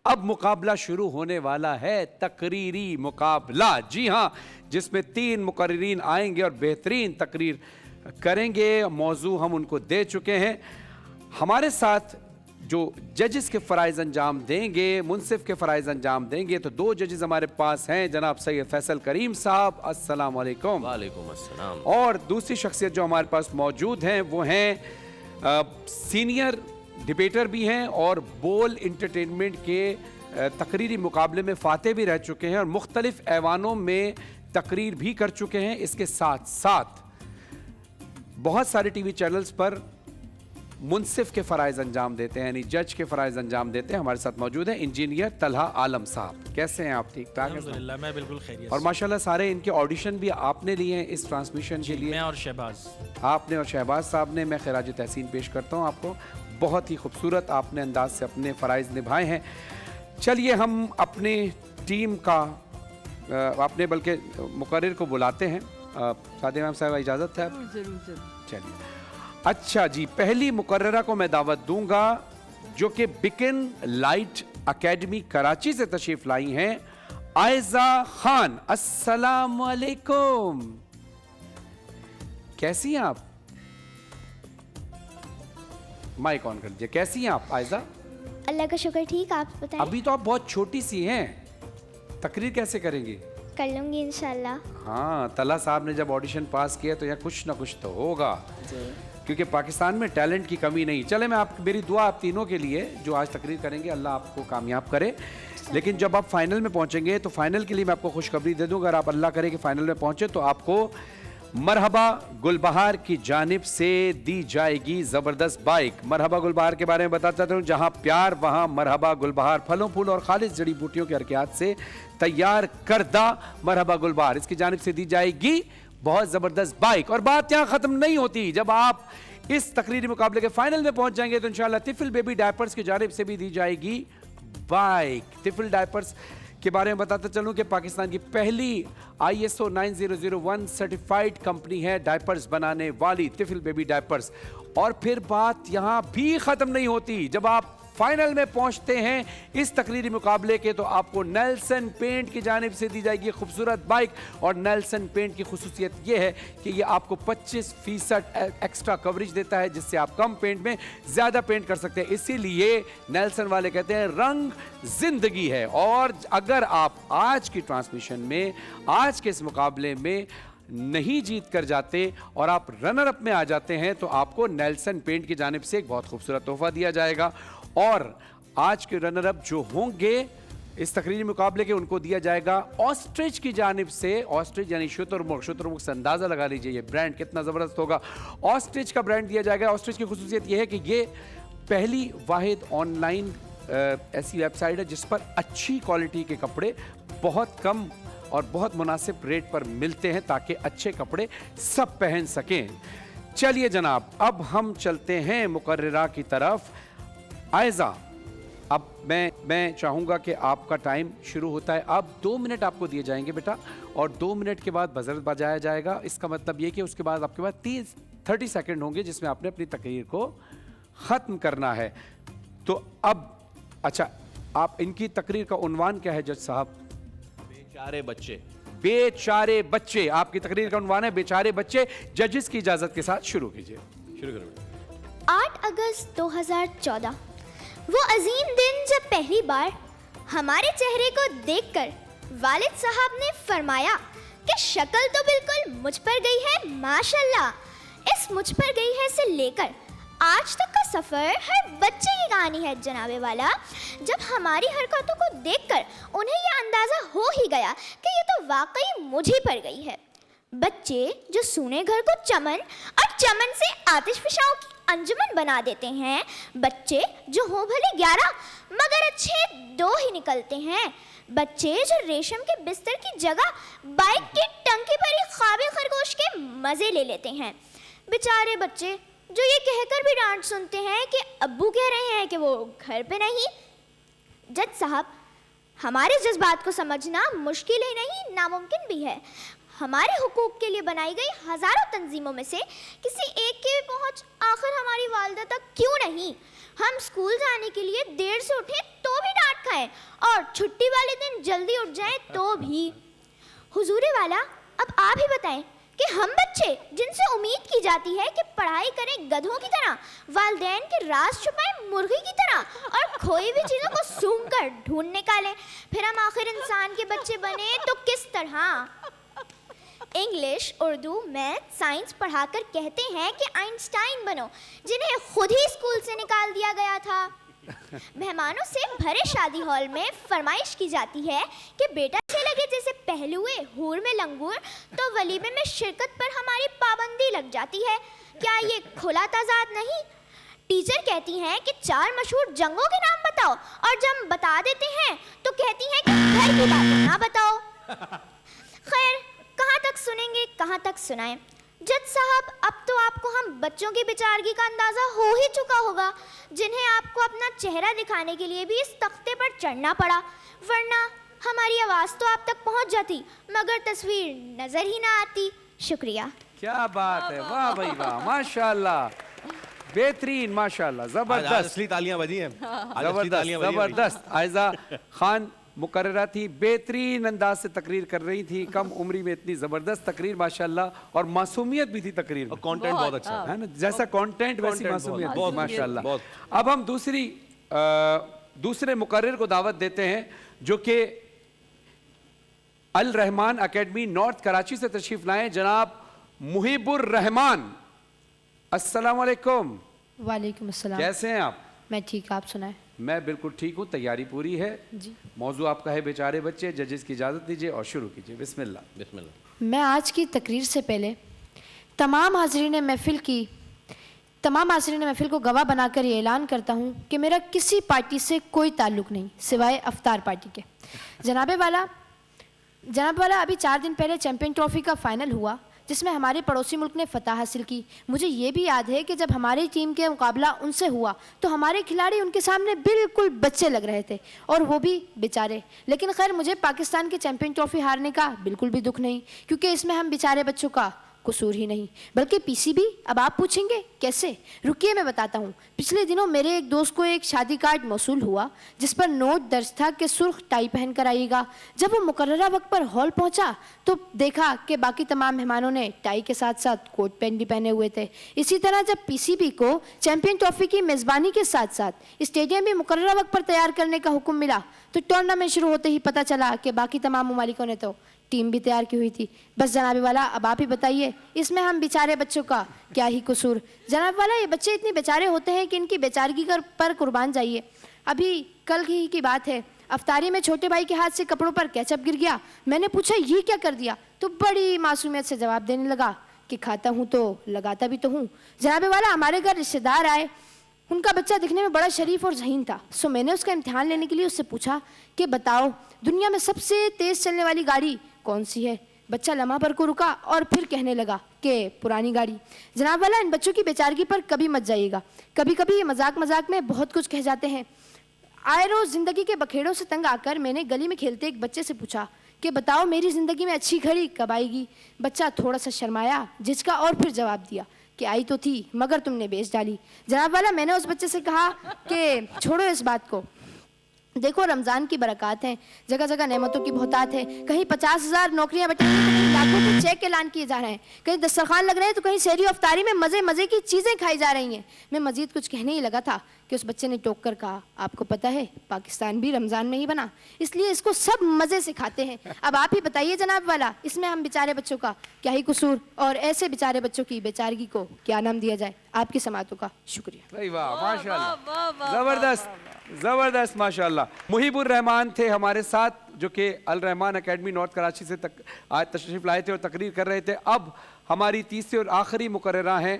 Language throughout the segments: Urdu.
اب مقابلہ شروع ہونے والا ہے، تقریری مقابلہ، جی ہاں، جس میں 3 مقررین آئیں گے اور بہترین تقریر کریں گے۔ موضوع ہم ان کو دے چکے ہیں۔ ہمارے ساتھ جو ججز کے فرائض انجام دیں گے، منصف کے فرائض انجام دیں گے، تو 2 ججز ہمارے پاس ہیں، جناب سید فیصل کریم صاحب، السلام علیکم۔ وعلیکم السلام۔ اور دوسری شخصیت جو ہمارے پاس موجود ہیں وہ ہیں سینئر ڈیبیٹر بھی ہیں اور بول انٹرٹینمنٹ کے تقریری مقابلے میں فاتح بھی رہ چکے ہیں اور مختلف ایوانوں میں تقریر بھی کر چکے ہیں۔ اس کے ساتھ ساتھ بہت سارے ٹی وی چینلز پر منصف کے فرائض انجام دیتے ہیں، یعنی جج کے فرائض انجام دیتے ہیں۔ ہمارے ساتھ موجود ہیں انجینئر طلحہ عالم صاحب۔ کیسے ہیں آپ؟ ٹھیک ٹھاک؟ الحمدللہ میں بالکل خیریت اور ماشاءاللہ سارے ان کے آڈیشن بھی آپ نے لیے ہیں اس ٹرانسمیشن کے لیے؟ میں اور شہباز، آپ نے اور شہباز صاحب نے۔ میں خراج تحسین پیش کرتا ہوں آپ کو۔ بہت ہی خوبصورت آپ نے انداز سے اپنے فرائض نبھائے ہیں۔ چلیے ہم اپنے ٹیم کا اپنے بلکہ مقرر کو بلاتے ہیں۔ سعد امام صاحب اجازت ہے؟ ضرور۔ چلیے اچھا جی، پہلی مقررہ کو میں دعوت دوں گا جو کہ بیکن لائٹ اکیڈمی کراچی سے تشریف لائی ہیں، عائزہ خان۔ السلام علیکم، کیسی ہیں آپ؟ مائک آن کر دیجیے۔ کیسی ہیں آپ عائزہ؟ اللہ کا شکر، ٹھیک، آپ بتائیں؟ ابھی تو آپ بہت چھوٹی سی ہیں، تقریر کیسے کریں گی؟ کر لوں گی انشاءاللہ۔ ہاں، طلحہ صاحب نے جب آڈیشن پاس کیا تو یہاں کچھ نہ کچھ تو ہوگا، کیونکہ پاکستان میں ٹیلنٹ کی کمی نہیں۔ چلے میں میری دعا آپ تینوں کے لیے جو آج تقریر کریں گے، اللہ آپ کو کامیاب کرے۔ لیکن جب آپ فائنل میں پہنچیں گے تو فائنل کے لیے میں آپ کو خوشخبری دے دوں، اگر آپ اللہ کرے کہ فائنل میں پہنچے تو آپ کو مرحبا گلبہار کی جانب سے دی جائے گی زبردست بائک۔ مرحبا گلبہار کے بارے میں بتاتا ہوں، جہاں پیار وہاں مرحبا گلبہار، پھلوں پھول اور خالص جڑی بوٹیوں کے حرکیات سے تیار کردہ مرحبا گلبہار، اس کی جانب سے دی جائے گی بہت زبردست بائک۔ اور بات یہاں ختم نہیں ہوتی، جب آپ اس تقریری مقابلے کے فائنل میں پہنچ جائیں گے تو انشاءاللہ طفل بیبی ڈائپرز کی جانب سے بھی دی جائے گی بائک۔ طفل ڈائپرز کے بارے میں بتاتا چلوں کہ پاکستان کی پہلی ISO 9001 سرٹیفائیڈ کمپنی ہے ڈائپرز بنانے والی طفل بیبی ڈائپرز۔ اور پھر بات یہاں بھی ختم نہیں ہوتی، جب آپ فائنل میں پہنچتے ہیں اس تقریری مقابلے کے تو آپ کو نیلسن پینٹ کی جانب سے دی جائے گی خوبصورت بائک۔ اور نیلسن پینٹ کی خصوصیت یہ ہے کہ یہ آپ کو 25% ایکسٹرا کوریج دیتا ہے، جس سے آپ کم پینٹ میں زیادہ پینٹ کر سکتے ہیں۔ اسی لیے نیلسن والے کہتے ہیں رنگ زندگی ہے۔ اور اگر آپ آج کی ٹرانسمیشن میں، آج کے اس مقابلے میں نہیں جیت کر جاتے اور آپ رنر اپ میں آ جاتے ہیں تو آپ کو نیلسن پینٹ کی جانب سے ایک بہت خوبصورت تحفہ دیا جائے گا۔ اور آج کے رنر اپ جو ہوں گے اس تقریری مقابلے کے، ان کو دیا جائے گا آسٹرچ کی جانب سے، آسٹرچ یعنی شترمرغ، شترمرغ سے اندازہ لگا لیجئے یہ برانڈ کتنا زبردست ہوگا، آسٹرچ کا برانڈ دیا جائے گا۔ آسٹرچ کی خصوصیت یہ ہے کہ یہ پہلی واحد آن لائن ایسی ویب سائٹ ہے جس پر اچھی کوالٹی کے کپڑے بہت کم اور بہت مناسب ریٹ پر ملتے ہیں تاکہ اچھے کپڑے سب پہن سکیں۔ چلیے جناب، اب ہم چلتے ہیں مقررہ کی طرف۔ عائزہ، اب میں چاہوں گا کہ آپ کا ٹائم شروع ہوتا ہے، اب 2 منٹ آپ کو دیے جائیں گے بیٹا، اور 2 منٹ کے بعد بزر بجایا جائے گا۔ اس کا مطلب یہ کہ اس کے بعد آپ کے پاس 30 سیکنڈ ہوں گے جس میں آپ نے اپنی تقریر کو ختم کرنا ہے۔ تو اب اچھا، آپ ان کی تقریر کا عنوان کیا ہے جج صاحب؟ بیچارے بچے۔ بیچارے بچے آپ کی تقریر کا عنوان ہے، بیچارے بچے۔ ججز کی اجازت کے ساتھ شروع کیجئے۔ شروع کرو۔ 8 اگست 2014، وہ عظیم دن جب پہلی بار ہمارے چہرے کو دیکھ کر والد صاحب نے فرمایا کہ شکل تو بالکل مجھ پر گئی ہے ماشاءاللہ۔ اس مجھ پر گئی ہے سے لے کر آج تک کا سفر ہر بچے کی کہانی ہے جناب والا۔ جب ہماری حرکتوں کو دیکھ کر انہیں یہ اندازہ ہو ہی گیا کہ یہ تو واقعی مجھے پر گئی ہے۔ بچے جو سونے گھر کو چمن اور چمن سے آتش فشاؤں کی انجمن بنا دیتے ہیں، بچے جو ہوں بھلے 11 مگر اچھے 2 ہی نکلتے ہیں، بچے جو ریشم کے بستر کی جگہ بائک کی ٹنکی پر ہی خواب خرگوش کے مزے لے لیتے ہیں، بیچارے بچے جو یہ کہہ کر بھی ڈانٹ سنتے ہیں کہ ابو کہہ رہے ہیں کہ وہ گھر پہ نہیں۔ جج صاحب، ہمارے جذبات کو سمجھنا مشکل ہی نہیں ناممکن بھی ہے۔ ہمارے حقوق کے لیے بنائی گئی ہزاروں تنظیموں میں سے کسی ایک کی بھی پہنچ آخر ہماری والدہ تک کیوں نہیں؟ ہم اسکول جانے کے لیے دیر سے اٹھیں تو بھی ڈانٹ کھائیں اور چھٹی والے دن جلدی اٹھ جائیں تو بھی. حضور والا اب آپ ہی بتائیں کہ ہم بچے جن سے امید کی جاتی ہے کہ پڑھائی کریں گدھوں کی طرح, والدین کے راز چھپائیں مرغی کی طرح اور کھوئی ہوئی چیزوں کو سونگھ کر ڈھونڈ نکالیں, پھر ہم آخر انسان کے بچے بنے تو کس طرح؟ انگلش, اردو, میتھ, سائنس پڑھا کر کہتے ہیں کہ آئنسٹائن بنو, جنہیں خود ہی اسکول سے نکال دیا گیا تھا. مہمانوں سے بھرے شادی ہال میں فرمائش کی جاتی ہے کہ بیٹا اچھے لگے جیسے پہلوئے حور میں لنگور, تو ولیمے میں شرکت پر ہماری پابندی لگ جاتی ہے. کیا یہ کھلا تضاد نہیں؟ ٹیچر کہتی ہیں کہ 4 مشہور جنگوں کے نام بتاؤ, اور جب بتا دیتے ہیں تو کہتی ہیں کہ گھر کی باتیں نہ بتاؤ. خیر, کہاں تک سنیں گے, کہاں تک سنائیں. جج صاحب, اب تو آپ کو ہم بچوں کی بیچارگی کا اندازہ ہو ہی چکا ہوگا, جنہیں آپ کو اپنا چہرہ دکھانے کے لیے بھی اس تختے پر چڑھنا پڑا, ورنہ ہماری آواز تو آپ تک پہنچ جاتی مگر تصویر نظر ہی نہ آتی. شکریہ. کیا بات ہے, واہ بھائی واہ, ماشاء اللہ, بہترین, ماشاء اللہ, زبردست, اصلی تالیاں بجی ہیں, زبردست. عائزہ خان مقررہ تھی, بہترین انداز سے تقریر کر رہی تھی, کم عمری میں اتنی زبردست تقریر, ماشاءاللہ, اور معصومیت بھی تھی تقریر میں, کانٹینٹ بہت اچھا ہے نا, جیسا کانٹینٹ ویسی معصومیت, ماشاءاللہ. اب ہم دوسرے مقرر کو دعوت دیتے ہیں جو کہ الرحمان اکیڈمی نارتھ کراچی سے تشریف لائیں, جناب محب الرحمان. السلام علیکم. وعلیکم السلام. کیسے ہیں آپ؟ میں ٹھیک, آپ سنائیں. میں بالکل ٹھیک ہوں, تیاری پوری ہے. جی. موضوع آپ کا ہے بیچارے بچے, ججز کی اجازت دیجیے اور شروع کیجیے. بسم اللہ. بسم اللہ. میں آج کی تقریر سے پہلے تمام حاضرین محفل کو گواہ بنا کر یہ اعلان کرتا ہوں کہ میرا کسی پارٹی سے کوئی تعلق نہیں سوائے افطار پارٹی کے. جناب والا, ابھی 4 دن پہلے چیمپئن ٹرافی کا فائنل ہوا جس میں ہمارے پڑوسی ملک نے فتح حاصل کی. مجھے یہ بھی یاد ہے کہ جب ہماری ٹیم کے مقابلہ ان سے ہوا تو ہمارے کھلاڑی ان کے سامنے بالکل بچے لگ رہے تھے, اور وہ بھی بیچارے. لیکن خیر, مجھے پاکستان کے چیمپئن ٹرافی ہارنے کا بالکل بھی دکھ نہیں, کیونکہ اس میں ہم بیچارے بچوں کا قصور ہی نہیں بلکہ پی سی بی. اب آپ پوچھیں گے کیسے, رکیے میں بتاتا ہوں. پچھلے دنوں میرے ایک دوست کو ایک شادی کارڈ موصول ہوا جس پر نوٹ درج تھا کہ سرخ ٹائی پہن کر آئیے گا. جب وہ مقررہ وقت پر ہال پہنچا تو دیکھا کہ باقی تمام مہمانوں نے ٹائی کے ساتھ ساتھ کوٹ پینٹ بھی پہنے ہوئے تھے. اسی طرح جب پی سی بی کو چیمپئن ٹرافی کی میزبانی کے ساتھ ساتھ اسٹیڈیم بھی مقررہ وقت پر تیار کرنے کا حکم ملا تو ٹورنامنٹ شروع ہوتے ہی پتہ چلا کہ باقی تمام ممالکوں نے تو ٹیم بھی تیار کی ہوئی تھی. بس جناب والا, اب آپ ہی بتائیے اس میں ہم بیچارے بچوں کا کیا ہی قصور. جناب والا, یہ بچے اتنے بیچارے ہوتے ہیں کہ ان کی بیچارگی پر قربان جائیے. ابھی کل کی بات ہے, افطاری میں چھوٹے بھائی کے ہاتھ سے کپڑوں پر کیچپ گر گیا. میں نے پوچھا یہ کیا کر دیا, تو بڑی معصومیت سے جواب دینے لگا کہ کھاتا ہوں تو لگاتا بھی تو ہوں. جناب والا, ہمارے گھر رشتے دار آئے, ان کا بچہ دکھنے میں بڑا شریف اور ذہین تھا. سو میں نے اس کا امتحان لینے کے لیے اس سے پوچھا کہ بتاؤ دنیا میں سب سے تیز چلنے والی گاڑی کون سی ہے. بچہ لمحہ بھر کو رکا اور پھر کہنے لگا کہ پرانی گاڑی. جناب والا, ان بچوں کی بیچارگی پر کبھی مت جائیے گا. کبھی کبھی یہ مذاق میں بہت کچھ کہہ جاتے ہیں. آئے روز زندگی کے بکھیڑوں سے تنگ آ کر میں نے گلی میں کھیلتے ایک بچے سے پوچھا کہ بتاؤ میری زندگی میں اچھی گھڑی کب آئے گی. بچہ تھوڑا سا شرمایا, جھجکا اور پھر جواب دیا کہ آئی تو تھی مگر تم نے بیچ ڈالی. جناب والا, میں نے اس بچے سے کہا کہ چھوڑو اس بات کو, دیکھو رمضان کی برکات ہیں, جگہ جگہ نعمتوں کی بہتات ہے. کہیں 50,000 نوکریاں بٹی ہیں, کہیں لاکھوں کے چیک اعلان کیے جا رہے ہیں, کہیں دسترخوان لگ رہے ہیں تو کہیں سحری و افطاری میں مزے کی چیزیں کھائی جا رہی ہیں. میں مزید کچھ کہنے ہی لگا تھا کہ اس بچے نے ٹوک کر کہا آپ کو پتہ ہے پاکستان بھی رمضان میں ہی بنا, اس لیے اس کو سب مزے سے کھاتے ہیں. اب آپ ہی بتائیے جناب والا, اس میں ہم بیچارے بچوں کا کیا ہی قصور, اور ایسے بیچارے بچوں کی بیچارگی کو کیا نام دیا جائے. آپ کی سماعتوں کا شکریہ. واہ, ماشاءاللہ, زبردست زبردست, ماشاءاللہ. محب الرحمان تھے ہمارے ساتھ جو کہ الرحمان اکیڈمی نارتھ کراچی سے آج تشریف لائے تھے اور تقریر کر رہے تھے. اب ہماری تیسری اور آخری مقررہ ہیں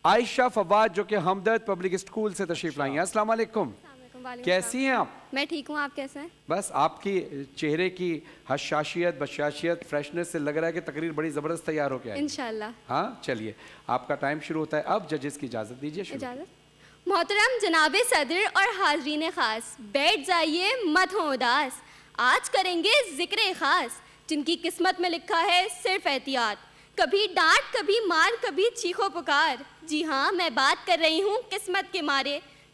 عائشہ فواد جو کہ ہمدرد پبلک اسکول سے تشریف لائی ہیں. السلام علیکم. کیسی ہیں آپ؟ میں ٹھیک ہوں, آپ کیسے ہیں؟ بس آپ کی چہرے کی حشاشیت بشاشیت فریشنس سے لگ رہا ہے کہ تقریر بڑی زبردست تیار ہو کے آئی. انشاءاللہ. ہاں چلیے, آپ کا ٹائم شروع ہوتا ہے اب. ججز کی اجازت دیجیے. اجازت. محترم جناب صدر اور حاضرین خاص, بیٹھ جائیے مت ہوں اداس. آج کریں گے ذکر خاص جن کی قسمت میں لکھا ہے صرف احتیاط. کبھی ڈانٹ, کبھی مار, کبھی چیخو پکار. جی ہاں, میں بات کر رہی ہوں قسمت کے مارے.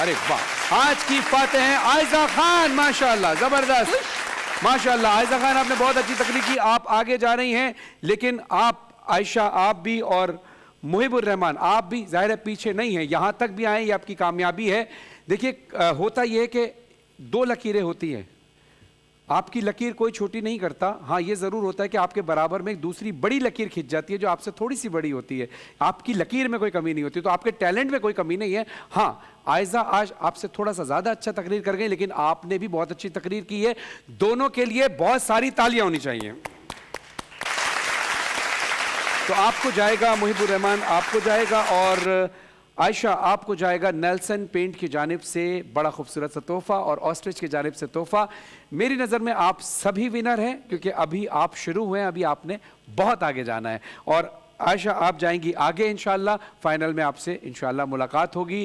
ارے واہ، آج کی فاتح ہیں عائزہ خان، ماشاءاللہ زبردست، ماشاءاللہ عائزہ خان آپ نے بہت اچھی تقریر کی، آپ آگے جا رہی ہیں، لیکن آپ عائشہ آپ بھی اور محب الرحمان آپ بھی ظاہر ہے پیچھے نہیں ہیں، یہاں تک بھی آئیں، یہ آپ کی کامیابی ہے۔ دیکھیے ہوتا یہ ہے کہ دو لکیریں ہوتی ہیں، آپ کی لکیر کوئی چھوٹی نہیں کرتا، ہاں یہ ضرور ہوتا ہے کہ آپ کے برابر میں ایک دوسری بڑی لکیر کھنچ جاتی ہے جو آپ سے تھوڑی سی بڑی ہوتی ہے، آپ کی لکیر میں کوئی کمی نہیں ہوتی، تو آپ کے ٹیلنٹ میں کوئی کمی نہیں ہے۔ ہاں عائزہ آج آپ سے تھوڑا سا زیادہ اچھا تقریر کر گئی، لیکن آپ نے بھی بہت اچھی تقریر کی ہے، دونوں کے لیے بہت ساری تالیاں ہونی چاہیے۔ تو آپ کو جائے گا محب الرحمان، آپ کو جائے گا، اور عائشہ آپ کو جائے گا نیلسن پینٹ کی جانب سے بڑا خوبصورت سا تحفہ، اور آسٹرچ کی جانب سے تحفہ۔ میری نظر میں آپ سبھی ونر ہیں، کیونکہ ابھی آپ شروع ہوئے ہیں، ابھی آپ نے بہت آگے جانا ہے، اور عائشہ آپ جائیں گی آگے انشاءاللہ، فائنل میں آپ سے انشاءاللہ ملاقات ہوگی۔